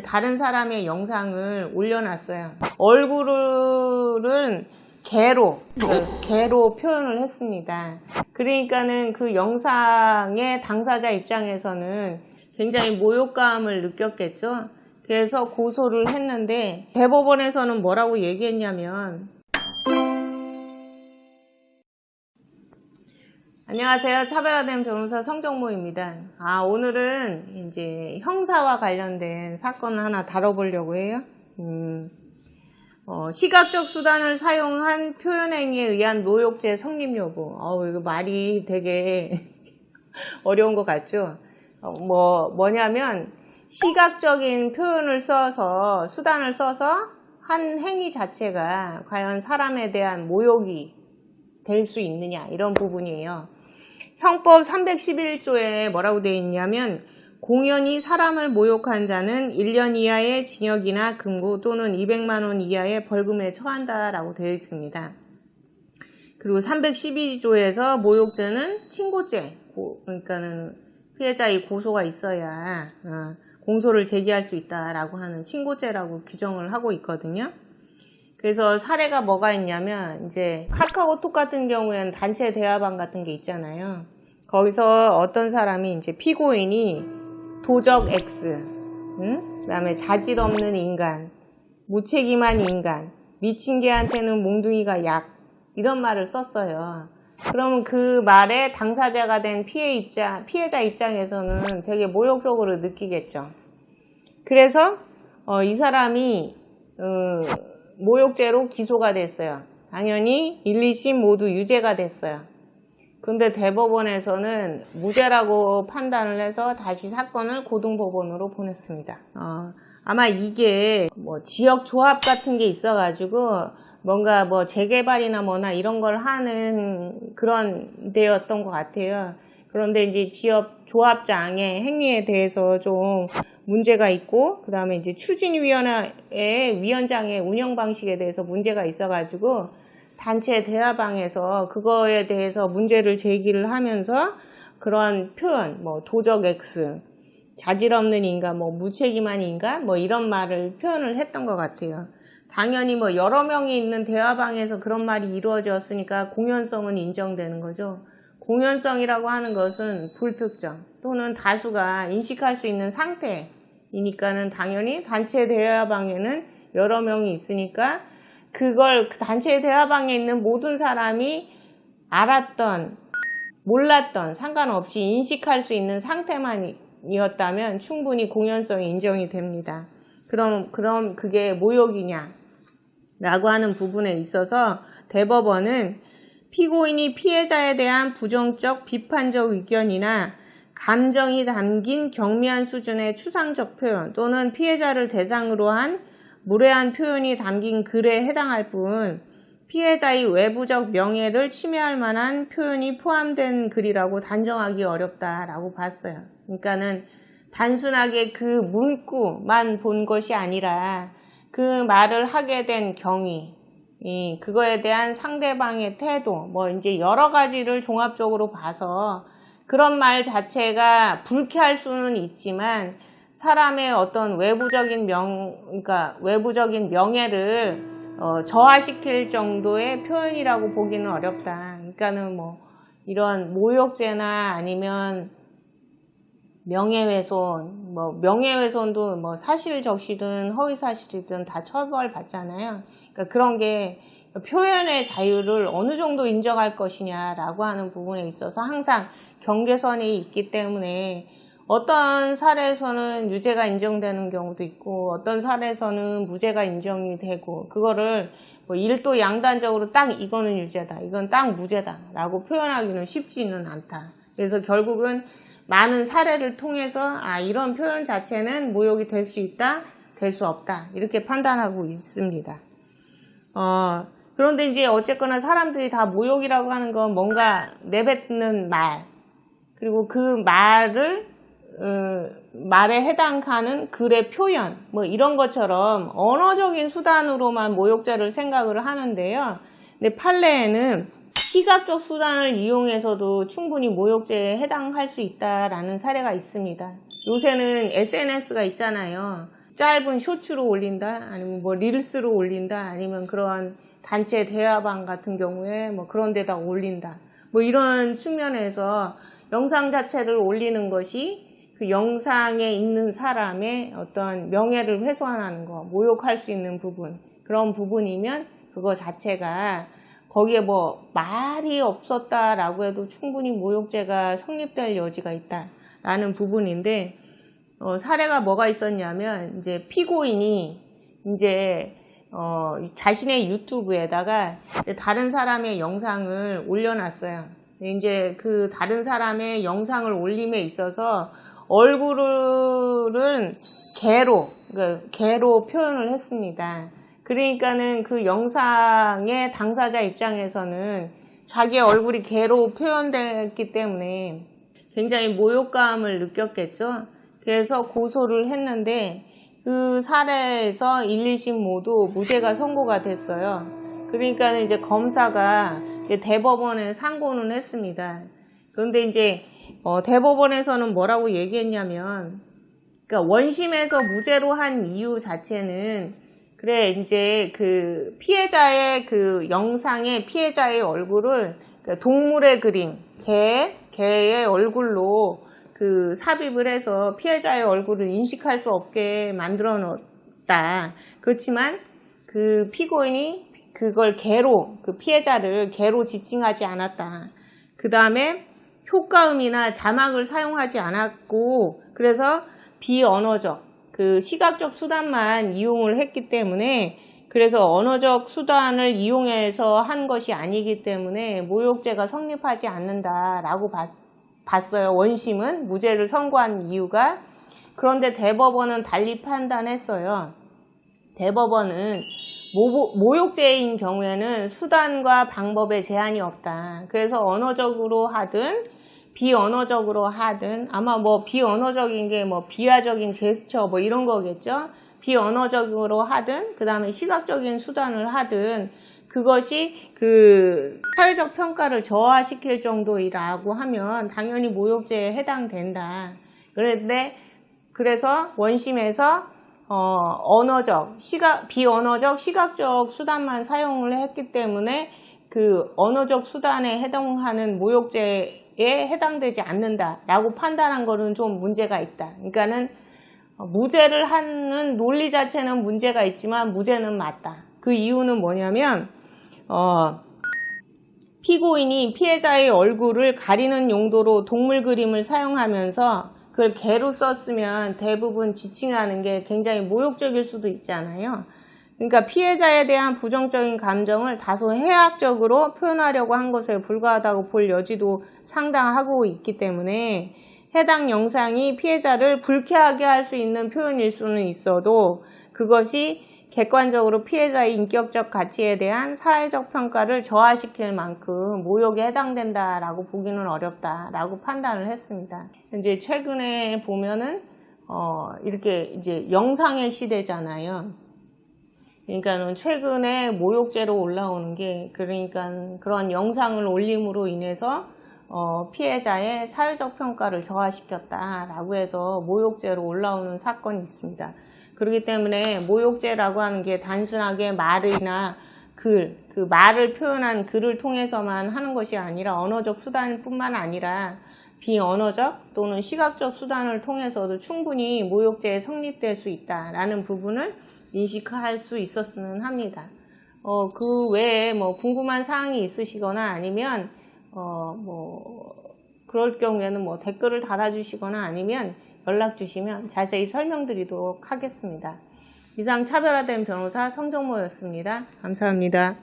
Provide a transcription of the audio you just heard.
다른 사람의 영상을 올려놨어요. 얼굴은 개로 표현을 했습니다. 그러니까는 그 영상의 당사자 입장에서는 굉장히 모욕감을 느꼈겠죠. 그래서 고소를 했는데 대법원에서는 뭐라고 얘기했냐면, 안녕하세요. 차별화된 변호사 성정모입니다. 오늘은 이제 형사와 관련된 사건을 하나 다뤄보려고 해요. 시각적 수단을 사용한 표현행위에 의한 모욕죄 성립 여부. 이거 말이 되게 어려운 것 같죠? 뭐냐면, 시각적인 표현을 써서, 수단을 써서 한 행위 자체가 과연 사람에 대한 모욕이 될 수 있느냐, 이런 부분이에요. 형법 311조에 뭐라고 되어 있냐면, 공연히 사람을 모욕한 자는 1년 이하의 징역이나 금고 또는 200만 원 이하의 벌금에 처한다라고 되어 있습니다. 그리고 312조에서 모욕죄는 친고죄, 그러니까는 피해자의 고소가 있어야 공소를 제기할 수 있다라고 하는 친고죄라고 규정을 하고 있거든요. 그래서 사례가 뭐가 있냐면, 이제 카카오톡 같은 경우에는 단체 대화방 같은 게 있잖아요. 거기서 어떤 사람이 이제 피고인이 도적 X, 그다음에 자질 없는 인간, 무책임한 인간, 미친 개한테는 몽둥이가 약, 이런 말을 썼어요. 그러면 그 말에 당사자가 된 피해자 입장에서는 되게 모욕적으로 느끼겠죠. 그래서 이 사람이 모욕죄로 기소가 됐어요. 당연히 1, 2심 모두 유죄가 됐어요. 근데 대법원에서는 무죄라고 판단을 해서 다시 사건을 고등법원으로 보냈습니다. 아마 이게 지역 조합 같은 게 있어가지고 뭔가 재개발이나 뭐나 이런 걸 하는 그런 데였던 것 같아요. 그런데 이제 지역 조합장의 행위에 대해서 좀 문제가 있고, 그 다음에 이제 추진위원회의 위원장의 운영 방식에 대해서 문제가 있어가지고 단체 대화방에서 그거에 대해서 문제를 제기를 하면서 그런 표현, 도적 X, 자질 없는 인간, 무책임한 인간, 이런 말을 표현을 했던 것 같아요. 당연히 여러 명이 있는 대화방에서 그런 말이 이루어졌으니까 공연성은 인정되는 거죠. 공연성이라고 하는 것은 불특정 또는 다수가 인식할 수 있는 상태이니까는 당연히 단체 대화방에는 여러 명이 있으니까 그걸 그 단체 대화방에 있는 모든 사람이 알았던, 몰랐던 상관없이 인식할 수 있는 상태만이었다면 충분히 공연성이 인정이 됩니다. 그럼 그게 모욕이냐? 라고 하는 부분에 있어서 대법원은 피고인이 피해자에 대한 부정적, 비판적 의견이나 감정이 담긴 경미한 수준의 추상적 표현 또는 피해자를 대상으로 한 무례한 표현이 담긴 글에 해당할 뿐 피해자의 외부적 명예를 침해할 만한 표현이 포함된 글이라고 단정하기 어렵다라고 봤어요. 그러니까는 단순하게 그 문구만 본 것이 아니라 그 말을 하게 된 경위, 그거에 대한 상대방의 태도, 이제 여러 가지를 종합적으로 봐서 그런 말 자체가 불쾌할 수는 있지만 사람의 어떤 외부적인 명예를 저하시킬 정도의 표현이라고 보기는 어렵다. 그러니까는 이런 모욕죄나 아니면 명예훼손, 명예훼손도 사실적시든 허위사실이든 다 처벌받잖아요. 그러니까 그런 게 표현의 자유를 어느 정도 인정할 것이냐라고 하는 부분에 있어서 항상 경계선이 있기 때문에 어떤 사례에서는 유죄가 인정되는 경우도 있고 어떤 사례에서는 무죄가 인정이 되고 그거를 일도 양단적으로 딱 이거는 유죄다, 이건 딱 무죄다 라고 표현하기는 쉽지는 않다. 그래서 결국은 많은 사례를 통해서 이런 표현 자체는 모욕이 될 수 있다, 될 수 없다 이렇게 판단하고 있습니다. 그런데 이제 어쨌거나 사람들이 다 모욕이라고 하는 건 뭔가 내뱉는 말, 그리고 그 말에 해당하는 글의 표현, 이런 것처럼 언어적인 수단으로만 모욕죄를 생각을 하는데요. 근데 판례에는 시각적 수단을 이용해서도 충분히 모욕죄에 해당할 수 있다라는 사례가 있습니다. 요새는 SNS가 있잖아요. 짧은 쇼츠로 올린다, 아니면 뭐 릴스로 올린다, 아니면 그런 단체 대화방 같은 경우에 뭐 그런 데다 올린다. 뭐 이런 측면에서 영상 자체를 올리는 것이 그 영상에 있는 사람의 어떤 명예를 훼손하는 거, 모욕할 수 있는 부분, 그런 부분이면 그거 자체가 거기에 뭐 말이 없었다라고 해도 충분히 모욕죄가 성립될 여지가 있다라는 부분인데, 사례가 뭐가 있었냐면, 이제 피고인이 이제 자신의 유튜브에다가 이제 다른 사람의 영상을 올려놨어요. 이제 그 다른 사람의 영상을 올림에 있어서 얼굴은 개로 표현을 했습니다. 그러니까는 그 영상의 당사자 입장에서는 자기의 얼굴이 개로 표현됐기 때문에 굉장히 모욕감을 느꼈겠죠. 그래서 고소를 했는데 그 사례에서 1, 2심 모두 무죄가 선고가 됐어요. 그러니까 이제 검사가 이제 대법원에 상고는 했습니다. 그런데 이제 대법원에서는 뭐라고 얘기했냐면, 그러니까 원심에서 무죄로 한 이유 자체는, 그래 이제 그 피해자의 그 영상의 피해자의 얼굴을 동물의 그림, 개의 얼굴로 그 삽입을 해서 피해자의 얼굴을 인식할 수 없게 만들어 놓았다. 그렇지만 그 피고인이 그걸 그 피해자를 개로 지칭하지 않았다. 그 다음에 효과음이나 자막을 사용하지 않았고, 그래서 비언어적, 그 시각적 수단만 이용을 했기 때문에, 그래서 언어적 수단을 이용해서 한 것이 아니기 때문에 모욕죄가 성립하지 않는다라고 봤어요. 원심은 무죄를 선고한 이유가. 그런데 대법원은 달리 판단했어요. 대법원은 모욕죄인 경우에는 수단과 방법에 제한이 없다. 그래서 언어적으로 하든 비언어적으로 하든, 아마 뭐 비언어적인 게 뭐 비화적인 제스처 뭐 이런 거겠죠. 비언어적으로 하든 그 다음에 시각적인 수단을 하든 그것이 그 사회적 평가를 저하시킬 정도이라고 하면 당연히 모욕죄에 해당된다. 그래서 원심에서 비언어적, 시각적 수단만 사용을 했기 때문에 그 언어적 수단에 해당하는 모욕죄에 해당되지 않는다라고 판단한 거는 좀 문제가 있다. 그러니까는 무죄를 하는 논리 자체는 문제가 있지만 무죄는 맞다. 그 이유는 뭐냐면 피고인이 피해자의 얼굴을 가리는 용도로 동물 그림을 사용하면서 그걸 개로 썼으면 대부분 지칭하는 게 굉장히 모욕적일 수도 있잖아요. 그러니까 피해자에 대한 부정적인 감정을 다소 해악적으로 표현하려고 한 것에 불과하다고 볼 여지도 상당하고 있기 때문에 해당 영상이 피해자를 불쾌하게 할 수 있는 표현일 수는 있어도 그것이 객관적으로 피해자의 인격적 가치에 대한 사회적 평가를 저하시킬 만큼 모욕에 해당된다라고 보기는 어렵다라고 판단을 했습니다. 이제 최근에 보면은 이렇게 이제 영상의 시대잖아요. 그러니까는 최근에 모욕죄로 올라오는 게, 그러니까 그런 영상을 올림으로 인해서 피해자의 사회적 평가를 저하시켰다라고 해서 모욕죄로 올라오는 사건이 있습니다. 그렇기 때문에 모욕죄라고 하는 게 단순하게 말이나 그 말을 표현한 글을 통해서만 하는 것이 아니라 언어적 수단뿐만 아니라 비언어적 또는 시각적 수단을 통해서도 충분히 모욕죄에 성립될 수 있다라는 부분을 인식할 수 있었으면 합니다. 그 외에 뭐 궁금한 사항이 있으시거나 아니면 그럴 경우에는 뭐 댓글을 달아주시거나 아니면 연락 주시면 자세히 설명드리도록 하겠습니다. 이상 차별화된 변호사 성정모였습니다. 감사합니다.